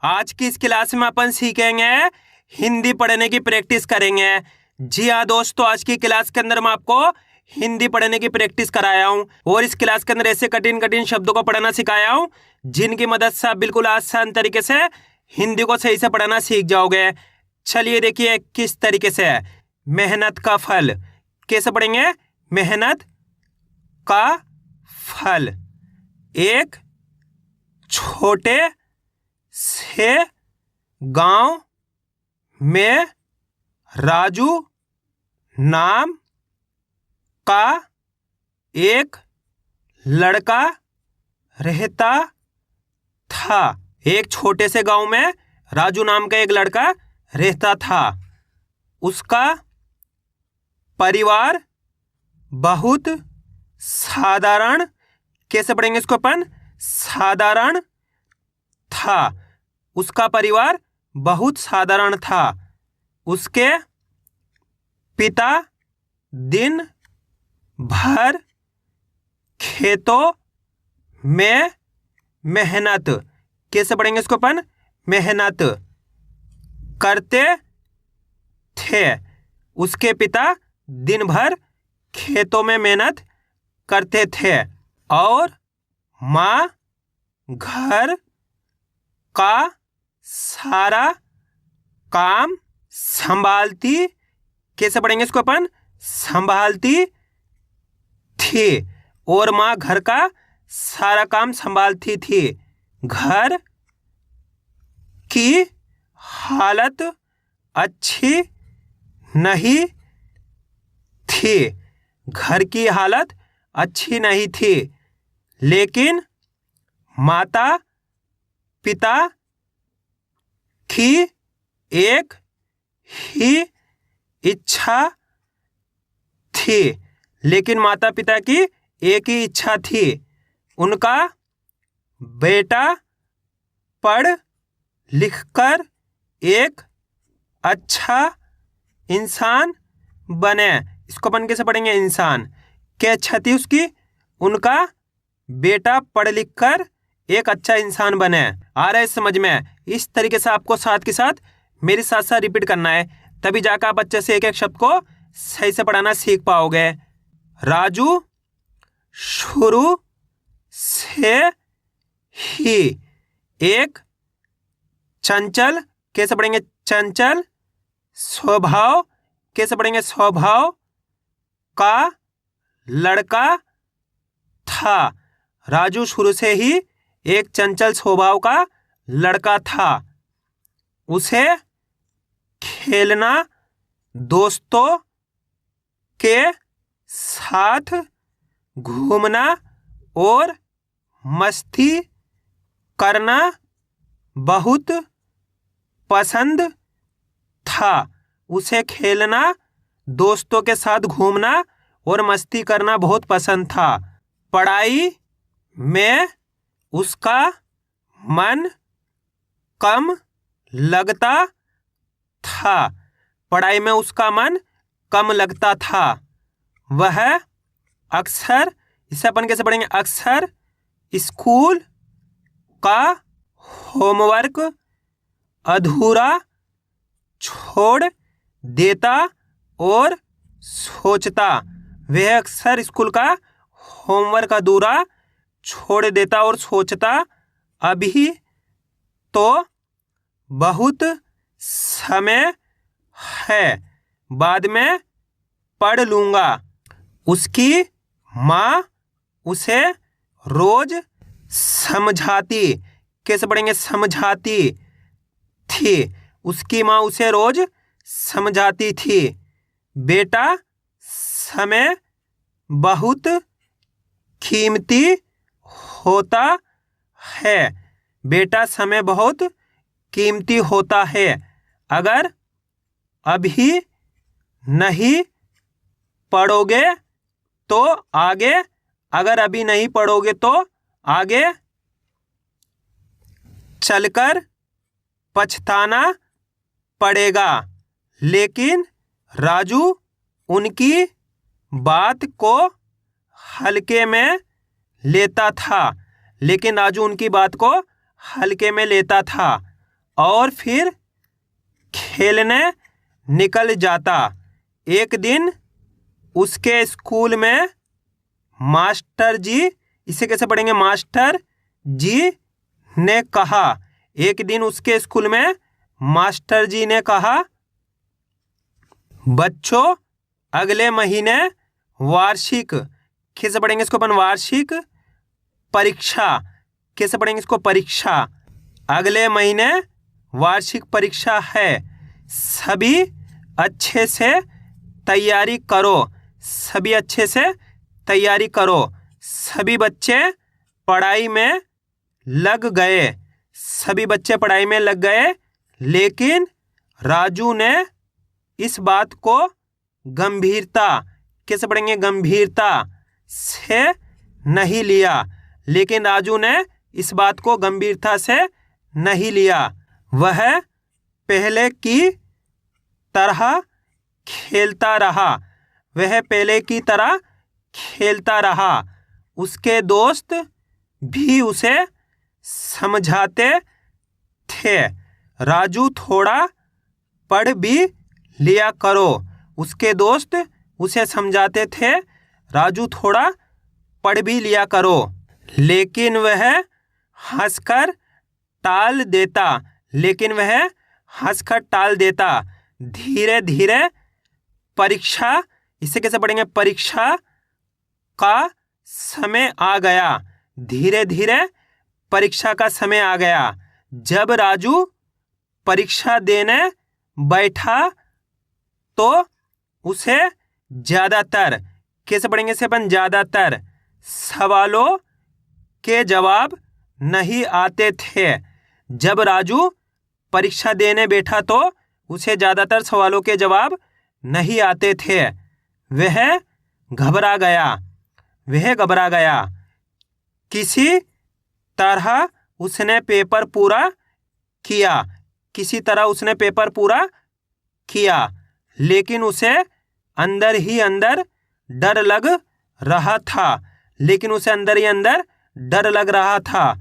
आज की इस क्लास में अपन सीखेंगे हिंदी पढ़ने की प्रैक्टिस करेंगे। जी हाँ दोस्तों, आज की क्लास के अंदर मैं आपको हिंदी पढ़ने की प्रैक्टिस कराया हूँ और इस क्लास के अंदर ऐसे कठिन कठिन शब्दों को पढ़ना सिखाया हूँ जिनकी मदद से आप बिल्कुल आसान तरीके से हिंदी को सही से पढ़ना सीख जाओगे। चलिए देखिए किस तरीके से। मेहनत का फल कैसे पढ़ेंगे? मेहनत का फल। एक छोटे से गांव में राजू नाम का एक लड़का रहता था। एक छोटे से गांव में राजू नाम का एक लड़का रहता था। उसका परिवार बहुत साधारण, कैसे पढ़ेंगे इसको अपन? साधारण था। उसका परिवार बहुत साधारण था। उसके पिता दिन भर खेतों में मेहनत, कैसे पढ़ेंगे इसको अपन? मेहनत करते थे। उसके पिता दिन भर खेतों में मेहनत करते थे और माँ घर का सारा काम संभालती, कैसे पढ़ेंगे इसको अपन? संभालती थी और माँ घर का सारा काम संभालती थी। घर की हालत अच्छी नहीं थी। घर की हालत अच्छी नहीं थी, लेकिन माता पिता की एक ही इच्छा थी। लेकिन माता पिता की एक ही इच्छा थी, उनका बेटा पढ़ लिखकर एक अच्छा इंसान बने। इसको अपन कैसे पढ़ेंगे? इंसान। क्या इच्छा थी उसकी? उनका बेटा पढ़ लिख कर एक अच्छा इंसान बने। आ रहा है समझ में? इस तरीके से आपको साथ के साथ मेरे साथ साथ रिपीट करना है, तभी जाकर आप अच्छे से एक एक शब्द को सही से पढ़ाना सीख पाओगे। राजू शुरू से ही एक चंचल, कैसे पढ़ेंगे? चंचल स्वभाव, कैसे पढ़ेंगे? स्वभाव का लड़का था। राजू शुरू से ही एक चंचल स्वभाव का लड़का था। उसे खेलना, दोस्तों के साथ घूमना और मस्ती करना बहुत पसंद था। उसे खेलना, दोस्तों के साथ घूमना और मस्ती करना बहुत पसंद था। पढ़ाई में उसका मन कम लगता था। पढ़ाई में उसका मन कम लगता था। वह अक्सर, इसे अपन कैसे पढ़ेंगे? अक्सर स्कूल का होमवर्क अधूरा छोड़ देता और सोचता। वह अक्सर स्कूल का होमवर्क अधूरा छोड़ देता और सोचता, अभी तो बहुत समय है, बाद में पढ़ लूँगा। उसकी माँ उसे रोज समझाती, कैसे पढ़ेंगे? समझाती थी। उसकी माँ उसे रोज समझाती थी, बेटा समय बहुत कीमती होता है। बेटा समय बहुत कीमती होता है। अगर अभी नहीं पढ़ोगे तो आगे, अगर अभी नहीं पढ़ोगे तो आगे चलकर पछताना पड़ेगा। लेकिन राजू उनकी बात को हल्के में लेता था। लेकिन राजू उनकी बात को हल्के में लेता था। और फिर खेलने निकल जाता। एक दिन उसके स्कूल में मास्टर जी, इसे कैसे पढ़ेंगे, मास्टर जी ने कहा। एक दिन उसके स्कूल में मास्टर जी ने कहा, बच्चों अगले महीने वार्षिक, कैसे पढ़ेंगे इसको अपन, वार्षिक परीक्षा, कैसे पढ़ेंगे इसको, परीक्षा, अगले महीने वार्षिक परीक्षा है, सभी अच्छे से तैयारी करो, सभी अच्छे से तैयारी करो। सभी बच्चे पढ़ाई में लग गए, सभी बच्चे पढ़ाई में लग गए, लेकिन राजू ने इस बात को गंभीरता, कैसे पढ़ेंगे, गंभीरता से नहीं लिया, लेकिन राजू ने इस बात को गंभीरता से नहीं लिया। वह पहले की तरह खेलता रहा, वह पहले की तरह खेलता रहा। उसके दोस्त भी उसे समझाते थे, राजू थोड़ा पढ़ भी लिया करो। उसके दोस्त उसे समझाते थे, राजू थोड़ा पढ़ भी लिया करो, लेकिन वह हंसकर टाल देता, लेकिन वह हंसकर टाल देता। धीरे धीरे परीक्षा, इसे कैसे पढ़ेंगे, परीक्षा का समय आ गया, धीरे धीरे परीक्षा का समय आ गया। जब राजू परीक्षा देने बैठा तो उसे ज़्यादातर, कैसे पढ़ेंगे इसे अपन, ज़्यादातर सवालों के जवाब नहीं आते थे। जब राजू परीक्षा देने बैठा तो उसे ज़्यादातर सवालों के जवाब नहीं आते थे। वह घबरा गया, वह घबरा गया। किसी तरह उसने पेपर पूरा किया, किसी तरह उसने पेपर पूरा किया, लेकिन उसे अंदर ही अंदर डर लग रहा था, लेकिन उसे अंदर ही अंदर डर लग रहा था।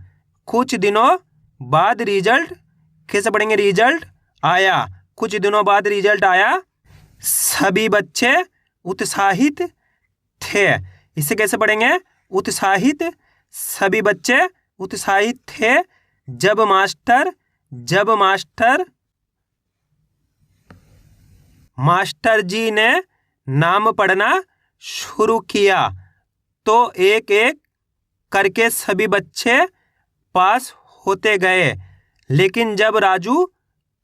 कुछ दिनों बाद रिजल्ट, कैसे पढ़ेंगे, रिजल्ट आया, कुछ दिनों बाद रिजल्ट आया। सभी बच्चे उत्साहित थे, इसे कैसे पढ़ेंगे, उत्साहित, सभी बच्चे उत्साहित थे। जब मास्टर जी ने नाम पढ़ना शुरू किया तो एक एक करके सभी बच्चे पास होते गए। लेकिन जब राजू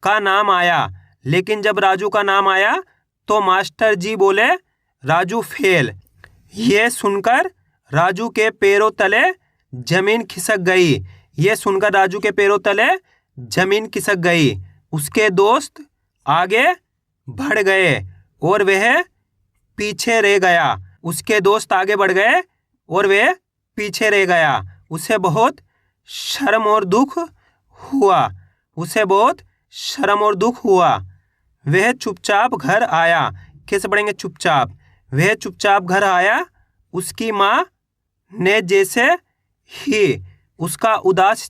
का नाम आया तो मास्टर जी बोले, राजू फेल। ये सुनकर राजू के पैरों तले जमीन खिसक गई, ये सुनकर राजू के पैरों तले जमीन खिसक गई। उसके दोस्त आगे बढ़ गए और वह पीछे रह गया, उसके दोस्त आगे बढ़ गए और वह पीछे रह गया। उसे बहुत शर्म और दुख हुआ, उसे बहुत शर्म और दुख हुआ। वह चुपचाप घर आया, कैसे पढ़ेंगे, चुपचाप, वह चुपचाप घर आया। उसकी माँ ने जैसे ही उसका उदास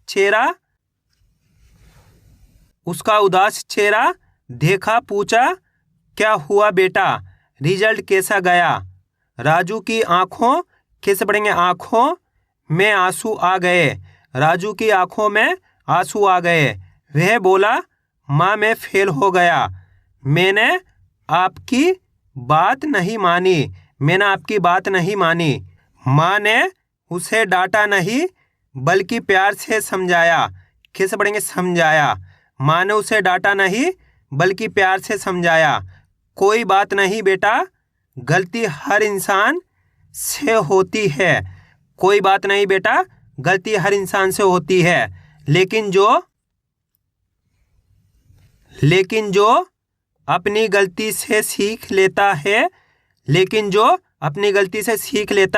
चेहरा देखा, पूछा, क्या हुआ बेटा, रिजल्ट कैसा गया। राजू की आंखों, कैसे पढ़ेंगे, आंखों में आंसू आ गए, राजू की आंखों में आंसू आ गए। वह बोला, माँ मैं फेल हो गया, मैंने आपकी बात नहीं मानी, मैंने आपकी बात नहीं मानी। माँ ने उसे डांटा नहीं बल्कि प्यार से समझाया, कैसे पढ़ेंगे, समझाया। माँ ने उसे डांटा नहीं बल्कि प्यार से समझाया। कोई बात नहीं बेटा, गलती हर इंसान से होती है, कोई बात नहीं बेटा, गलती हर इंसान से होती है, लेकिन जो अपनी गलती से सीख लेता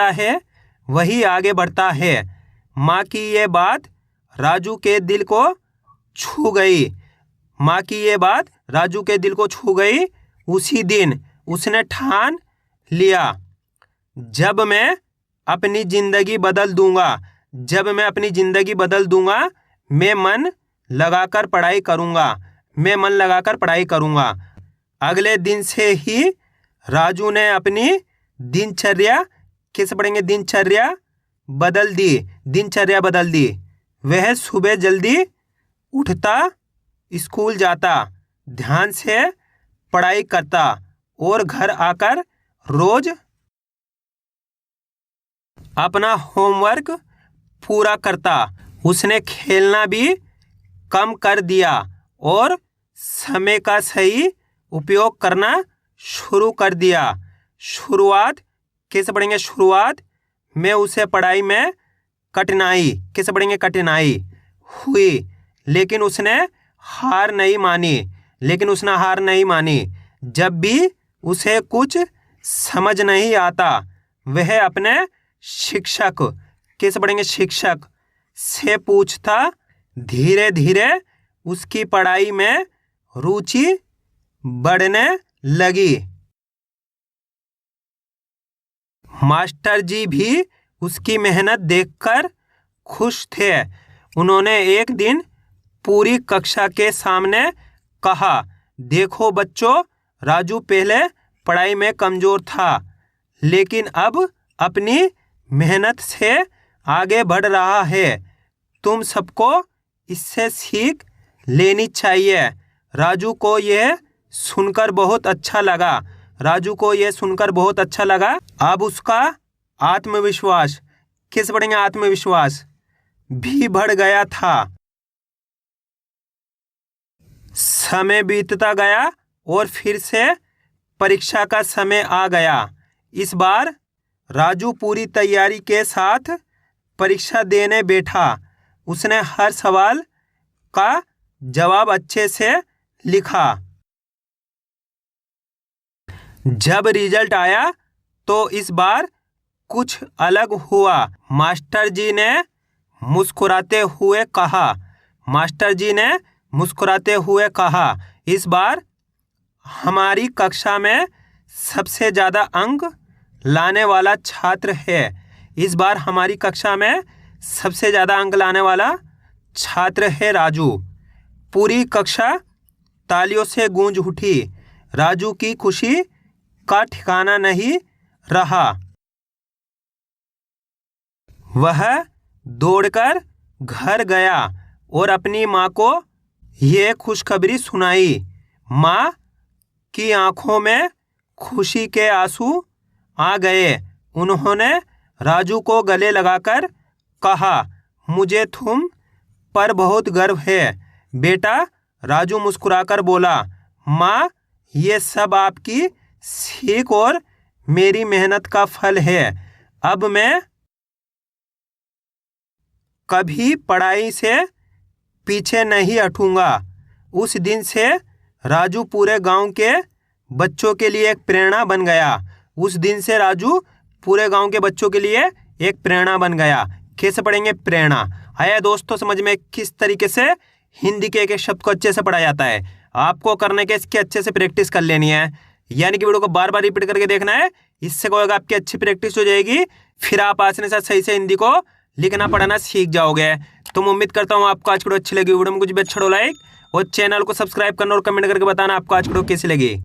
है, वही आगे बढ़ता है। माँ की ये बात राजू के दिल को छू गई, माँ की ये बात राजू के दिल को छू गई। उसी दिन उसने ठान लिया, जब मैं अपनी ज़िंदगी बदल दूंगा, मैं मन लगाकर पढ़ाई करूँगा। मैं मन लगाकर पढ़ाई करूँगा। अगले दिन से ही राजू ने अपनी दिनचर्या, कैसे पढ़ेंगे, दिनचर्या बदल दी। दिनचर्या बदल दी। वह सुबह जल्दी उठता, स्कूल जाता, ध्यान से पढ़ाई करता और घर आकर रोज अपना होमवर्क पूरा करता। उसने खेलना भी कम कर दिया और समय का सही उपयोग करना शुरू कर दिया। शुरुआत, कैसे पढ़ेंगे, शुरुआत में उसे पढ़ाई में कठिनाई, कैसे पढ़ेंगे, कठिनाई हुई, लेकिन उसने हार नहीं मानी। लेकिन उसने हार नहीं मानी। जब भी उसे कुछ समझ नहीं आता वह अपने शिक्षक, कैसे पढ़ेंगे, शिक्षक से पूछता। धीरे धीरे उसकी पढ़ाई में रुचि बढ़ने लगी। मास्टर जी भी उसकी मेहनत देखकर खुश थे। उन्होंने एक दिन पूरी कक्षा के सामने कहा, देखो बच्चों, राजू पहले पढ़ाई में कमज़ोर था, लेकिन अब अपनी मेहनत से आगे बढ़ रहा है। तुम सबको इससे सीख लेनी चाहिए। राजू को यह सुनकर बहुत अच्छा लगा। राजू को यह सुनकर बहुत अच्छा लगा। अब उसका आत्मविश्वास, कैसे पढ़ेंगे, आत्मविश्वास भी बढ़ गया था। समय बीतता गया और फिर से परीक्षा का समय आ गया। इस बार राजू पूरी तैयारी के साथ परीक्षा देने बैठा। उसने हर सवाल का जवाब अच्छे से लिखा। जब रिजल्ट आया तो इस बार कुछ अलग हुआ। मास्टर जी ने मुस्कुराते हुए कहा, मास्टर जी ने मुस्कुराते हुए कहा, इस बार हमारी कक्षा में सबसे ज़्यादा अंक लाने वाला छात्र है। इस बार हमारी कक्षा में सबसे ज़्यादा अंक लाने वाला छात्र है राजू। पूरी कक्षा तालियों से गूंज उठी। राजू की खुशी का ठिकाना नहीं रहा। वह दौड़कर घर गया और अपनी माँ को यह खुशखबरी सुनाई। माँ की आंखों में खुशी के आंसू आ गए। उन्होंने राजू को गले लगाकर कहा, मुझे तुम पर बहुत गर्व है बेटा। राजू मुस्कुराकर बोला, माँ, ये सब आपकी सीख और मेरी मेहनत का फल है। अब मैं कभी पढ़ाई से पीछे नहीं हटूंगा। उस दिन से राजू पूरे गांव के बच्चों के लिए एक प्रेरणा बन गया। उस दिन से राजू पूरे गांव के बच्चों के लिए एक प्रेरणा बन गया। कैसे पढ़ेंगे, प्रेरणा। आया दोस्तों समझ में किस तरीके से हिंदी के एक एक शब्द को अच्छे से पढ़ा जाता है। आपको करने के इसकी अच्छे से प्रैक्टिस कर लेनी है, यानी कि वीडियो को बार बार रिपीट करके देखना है। इससे क्या होगा, आपकी अच्छी प्रैक्टिस हो जाएगी। फिर आप आसानी से सही से हिंदी को लिखना पढ़ना सीख जाओगे। तो मैं उम्मीद करता हूँ आपको आज वीडियो अच्छी लगी। वीडियो में कुछ भी अच्छा हो लाइक और चैनल को सब्सक्राइब करना और कमेंट करके बताना आपको आज वीडियो कैसी लगी।